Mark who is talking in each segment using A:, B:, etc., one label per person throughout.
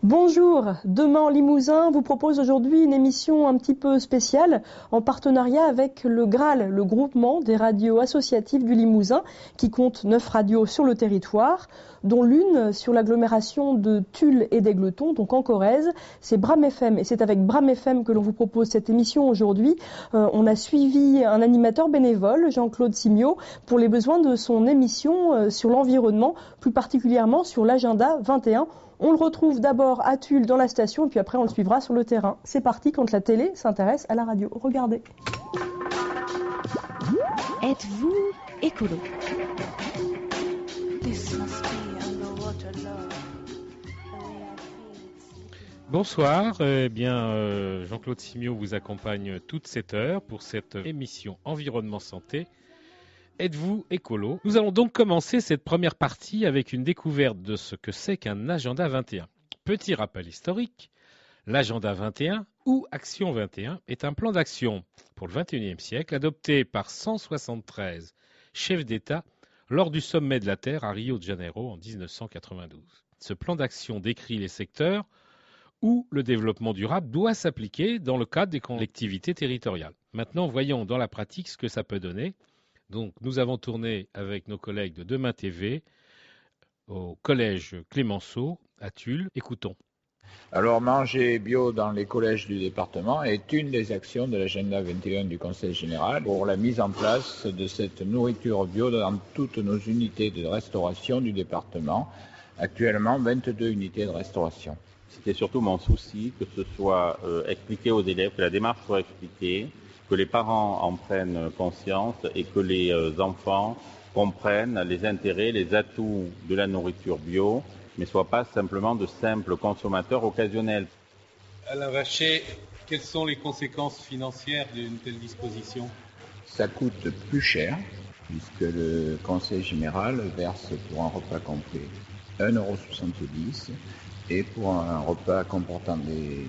A: Bonjour, Demain en Limousin vous propose aujourd'hui une émission un petit peu spéciale en partenariat avec le GRAL, le groupement des radios associatives du Limousin, qui compte 9 radios sur le territoire, dont l'une sur l'agglomération de Tulle et d'Égletons, donc en Corrèze, c'est Bram FM. Et c'est avec Bram FM que l'on vous propose cette émission aujourd'hui. On a suivi un animateur bénévole, Jean-Claude Simiot, pour les besoins de son émission sur l'environnement, plus particulièrement sur l'agenda 21. On le retrouve d'abord à Tulle dans la station et puis après on le suivra sur le terrain. C'est parti quand la télé s'intéresse à la radio. Regardez.
B: Êtes-vous écolo ?
C: Bonsoir, Jean-Claude Simiot vous accompagne toute cette heure pour cette émission Environnement Santé. Êtes-vous écolo ? Nous allons donc commencer cette première partie avec une découverte de ce que c'est qu'un agenda 21. Petit rappel historique, l'agenda 21 ou Action 21 est un plan d'action pour le 21e siècle adopté par 173 chefs d'État lors du sommet de la Terre à Rio de Janeiro en 1992. Ce plan d'action décrit les secteurs où le développement durable doit s'appliquer dans le cadre des collectivités territoriales. Maintenant, voyons dans la pratique ce que ça peut donner. Donc, nous avons tourné avec nos collègues de Demain TV au collège Clémenceau à Tulle. Écoutons.
D: Alors, manger bio dans les collèges du département est une des actions de l'agenda 21 du Conseil général pour la mise en place de cette nourriture bio dans toutes nos unités de restauration du département. Actuellement, 22 unités de restauration.
E: C'était surtout mon souci que ce soit expliqué aux élèves, que la démarche soit expliquée, que les parents en prennent conscience et que les enfants comprennent les intérêts, les atouts de la nourriture bio, mais ne soient pas simplement de simples consommateurs occasionnels.
F: Alain Vacher, quelles sont les conséquences financières d'une telle disposition ?
D: Ça coûte plus cher, puisque le Conseil général verse pour un repas complet 1,70 € et pour un repas comportant des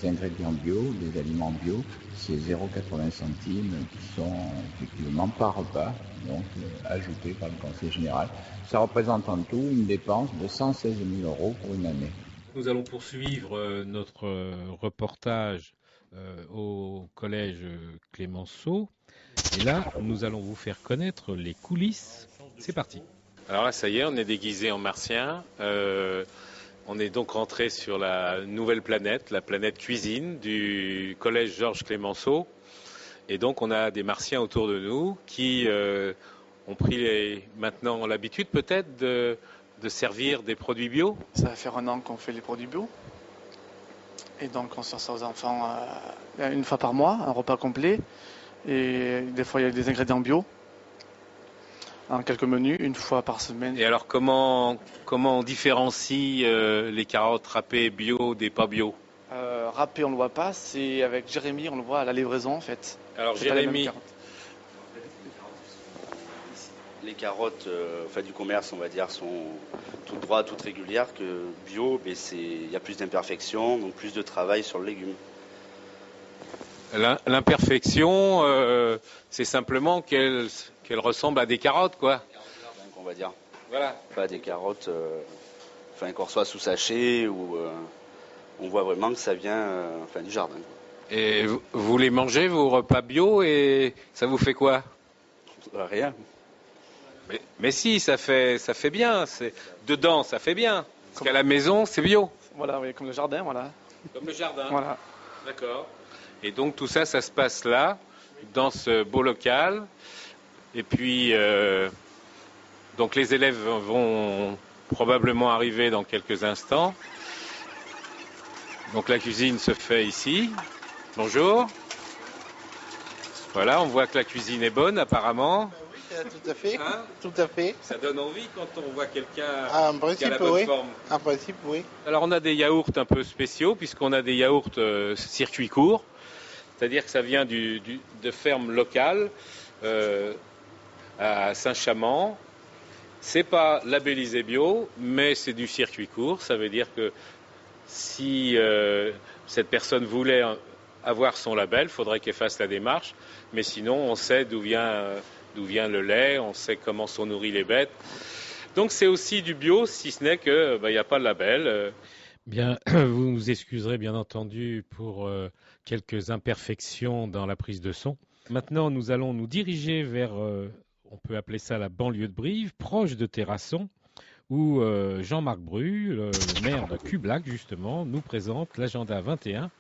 D: ingrédients bio, des aliments bio, c'est 0,80 € qui sont effectivement par repas, donc ajoutés par le Conseil général. Ça représente en tout une dépense de 116 000 € pour une année.
C: Nous allons poursuivre notre reportage au collège Clémenceau. Et là, nous allons vous faire connaître les coulisses. C'est parti. Alors là, ça y est, on est déguisé en martien. On est donc rentré sur la nouvelle planète, la planète cuisine du collège Georges Clémenceau. Et donc on a des martiens autour de nous qui ont pris maintenant l'habitude peut-être de servir des produits bio.
G: Ça va faire 1 an qu'on fait les produits bio. Et donc on sert ça aux enfants une fois par mois, un repas complet. Et des fois il y a des ingrédients bio. En quelques menus, une fois par semaine.
C: Et alors comment on différencie les carottes râpées bio des pas bio ?
G: Râpées on ne le voit pas, c'est avec Jérémy, on le voit à la livraison en fait.
C: Alors Jérémy,
H: les carottes du commerce on va dire sont toutes droites, toutes régulières, que bio, mais il y a plus d'imperfections, donc plus de travail sur le légume.
C: L'imperfection, c'est simplement qu'elle ressemble à des carottes, quoi.
H: On va dire.
C: Voilà.
H: Pas des carottes, qu'on reçoit sous sachet, où on voit vraiment que ça vient du jardin. Quoi.
C: Et vous les mangez, vos repas bio, et ça vous fait quoi ?
H: Rien.
C: Mais si, ça fait bien. Dedans, ça fait bien. Parce qu'à la maison, c'est bio.
G: Voilà, oui, comme le jardin, voilà.
C: Comme le jardin.
G: Voilà.
C: D'accord. Et donc tout ça, ça se passe là, dans ce beau local. Et puis, donc les élèves vont probablement arriver dans quelques instants. Donc la cuisine se fait ici. Bonjour. Voilà, on voit que la cuisine est bonne apparemment.
I: Oui, tout à fait.
C: Hein ?
I: Tout à fait.
C: Ça donne envie quand on voit quelqu'un qui a la
I: principe,
C: bonne
I: oui.
C: forme.
I: En principe, oui.
C: Alors on a des yaourts un peu spéciaux puisqu'on a des yaourts circuit court. C'est-à-dire que ça vient de fermes locales à Saint-Chamand. C'est pas labellisé bio, mais c'est du circuit court. Ça veut dire que si cette personne voulait avoir son label, il faudrait qu'elle fasse la démarche. Mais sinon, on sait d'où vient le lait, on sait comment sont nourries les bêtes. Donc c'est aussi du bio, si ce n'est qu'il n'y a pas de label. Bien, vous nous excuserez bien entendu pour quelques imperfections dans la prise de son. Maintenant, nous allons nous diriger vers, on peut appeler ça la banlieue de Brive, proche de Terrasson, où Jean-Marc Bru, le maire de Cublac justement, nous présente l'agenda 21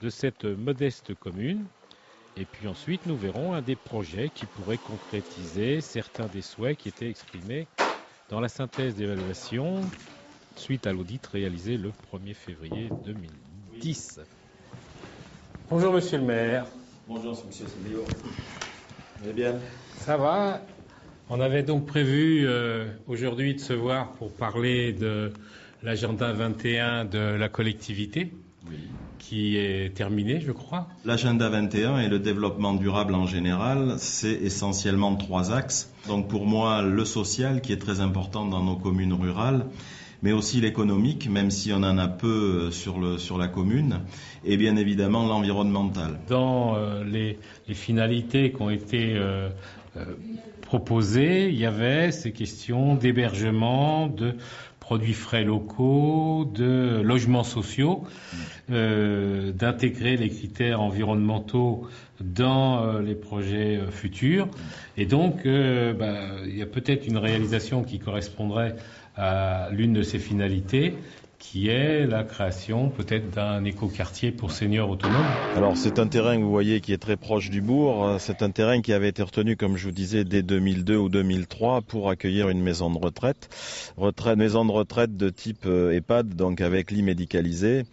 C: de cette modeste commune. Et puis ensuite, nous verrons un des projets qui pourrait concrétiser certains des souhaits qui étaient exprimés dans la synthèse d'évaluation suite à l'audit réalisé le 1er février 2010. Bonjour Monsieur le maire.
J: Bonjour Monsieur Silvio. Vous allez bien?
C: Ça va. On avait donc prévu aujourd'hui de se voir pour parler de l'agenda 21 de la collectivité, qui est terminé, je crois.
J: L'agenda 21 et le développement durable en général, c'est essentiellement 3 axes. Donc pour moi, le social qui est très important dans nos communes rurales, mais aussi l'économique, même si on en a peu sur la commune, et bien évidemment l'environnemental.
C: Dans les finalités qui ont été proposées, il y avait ces questions d'hébergement, de produits frais locaux, de logements sociaux, d'intégrer les critères environnementaux dans les projets futurs. Et donc, il y a peut-être une réalisation qui correspondrait à l'une de ces finalités, qui est la création peut-être d'un écoquartier pour seniors autonomes.
J: Alors c'est un terrain, vous voyez, qui est très proche du bourg. C'est un terrain qui avait été retenu, comme je vous disais, dès 2002 ou 2003 pour accueillir une maison de retraite. Maison de retraite de type EHPAD, donc avec lit médicalisé.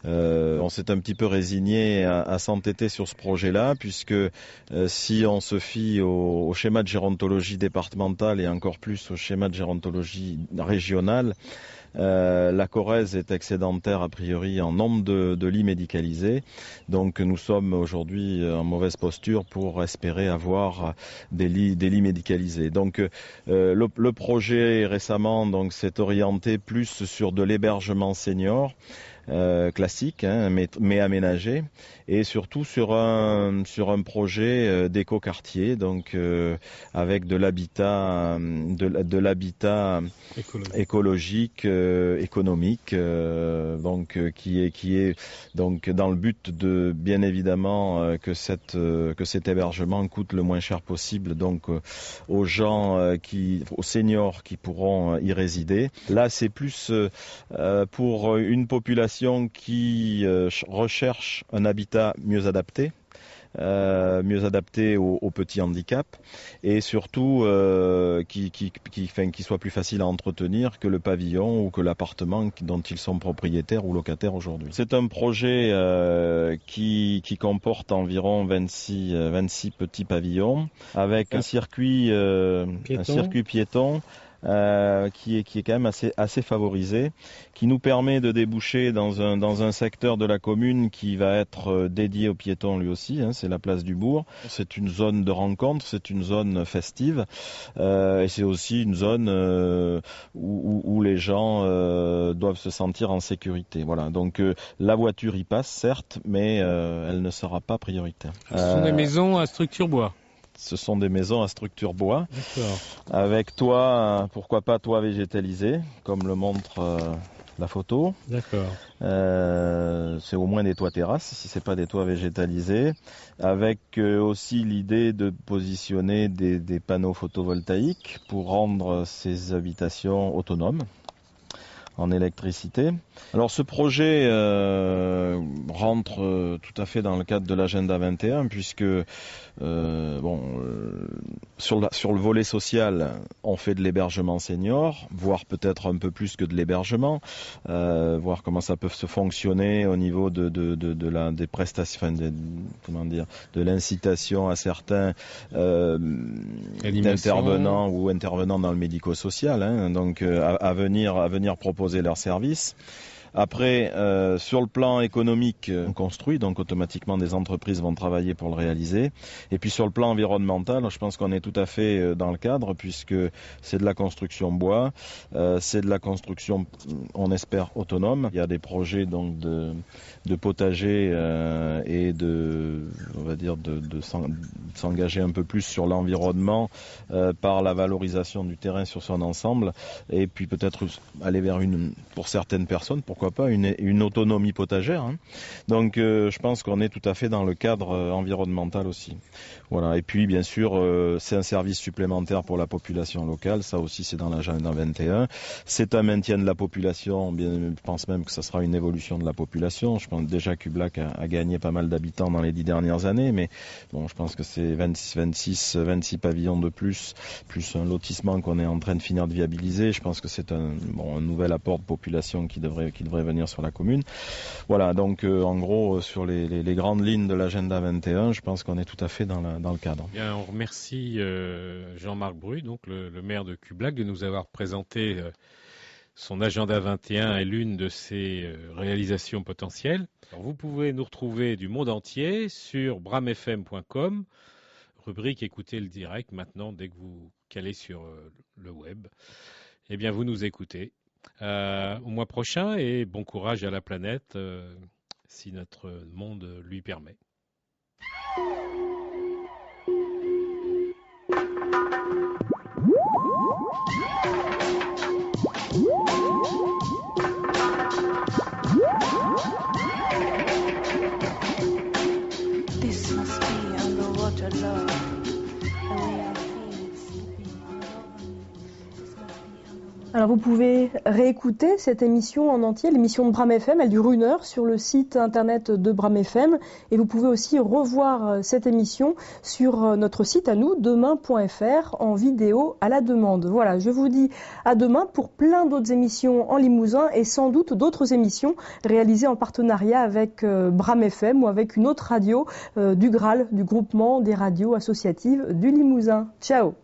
J: On s'est un petit peu résigné à s'entêter sur ce projet-là, puisque si on se fie au schéma de gérontologie départementale et encore plus au schéma de gérontologie régionale, la Corrèze est excédentaire a priori en nombre de lits médicalisés. Donc nous sommes aujourd'hui en mauvaise posture pour espérer avoir des lits médicalisés. Donc le projet récemment donc s'est orienté plus sur de l'hébergement senior. Classique, mais aménagé, et surtout sur un projet d'écoquartier, donc avec de l'habitat écologique, économique, donc qui est donc dans le but de bien évidemment que cet hébergement coûte le moins cher possible, donc aux aux seniors qui pourront y résider. Là, c'est plus pour une population qui recherche un habitat mieux adapté aux petits handicaps, et surtout qui soit plus facile à entretenir que le pavillon ou que l'appartement dont ils sont propriétaires ou locataires aujourd'hui. C'est un projet qui comporte environ 26 petits pavillons avec un circuit piéton. Qui est quand même assez favorisé, qui nous permet de déboucher dans un secteur de la commune qui va être dédié aux piétons lui aussi, c'est la place du Bourg. C'est une zone de rencontre, c'est une zone festive, et c'est aussi une zone où les gens doivent se sentir en sécurité. Voilà. Donc la voiture y passe certes, mais elle ne sera pas prioritaire.
C: Ce sont des maisons à structure bois.
J: Ce sont des maisons à structure bois.
C: D'accord.
J: Avec toit, pourquoi pas toit végétalisé, comme le montre la photo.
C: D'accord.
J: C'est au moins des toits terrasses, si c'est pas des toits végétalisés. Avec aussi l'idée de positionner des panneaux photovoltaïques pour rendre ces habitations autonomes en électricité. Alors ce projet rentre tout à fait dans le cadre de l'agenda 21, puisque sur le volet social, on fait de l'hébergement senior, voire peut-être un peu plus que de l'hébergement, voir comment ça peut se fonctionner au niveau des prestations, de l'incitation à certains intervenants ou intervenants dans le médico-social, donc à venir proposer leurs services. Après, sur le plan économique, on construit, donc automatiquement des entreprises vont travailler pour le réaliser. Et puis sur le plan environnemental, je pense qu'on est tout à fait dans le cadre, puisque c'est de la construction bois, c'est de la construction, on espère, autonome. Il y a des projets donc de potager et on va dire de s'engager un peu plus sur l'environnement par la valorisation du terrain sur son ensemble, et puis peut-être aller vers pour certaines personnes, pourquoi pourquoi pas une autonomie potagère. Hein. Donc je pense qu'on est tout à fait dans le cadre environnemental aussi. Voilà. Et puis bien sûr, c'est un service supplémentaire pour la population locale. Ça aussi, c'est dans l'agenda 21. C'est un maintien de la population. Je pense même que ça sera une évolution de la population. Je pense déjà que Cublac a gagné pas mal d'habitants dans les 10 dernières années, mais bon, je pense que c'est 26 pavillons de plus un lotissement qu'on est en train de finir de viabiliser. Je pense que c'est un nouvel apport de population qui devrait venir sur la commune. Voilà, donc en gros, sur les grandes lignes de l'agenda 21, je pense qu'on est tout à fait dans le cadre.
C: Bien, on remercie Jean-Marc Bru, donc le maire de Cublac, de nous avoir présenté son agenda 21 et l'une de ses réalisations potentielles. Alors, vous pouvez nous retrouver du monde entier sur bramfm.com, rubrique écoutez le direct. Maintenant, dès que vous calez sur le web, eh bien vous nous écoutez. Au mois prochain et bon courage à la planète si notre monde lui permet.
K: This must be underwater love. The way I feel it sleeping all over me. This must be underwater.
A: Alors vous pouvez réécouter cette émission en entier, l'émission de Bram FM, elle dure 1 heure sur le site internet de Bram FM et vous pouvez aussi revoir cette émission sur notre site à nous, demain.fr, en vidéo à la demande. Voilà, je vous dis à demain pour plein d'autres émissions en Limousin et sans doute d'autres émissions réalisées en partenariat avec Bram FM ou avec une autre radio du Graal, du groupement des radios associatives du Limousin. Ciao!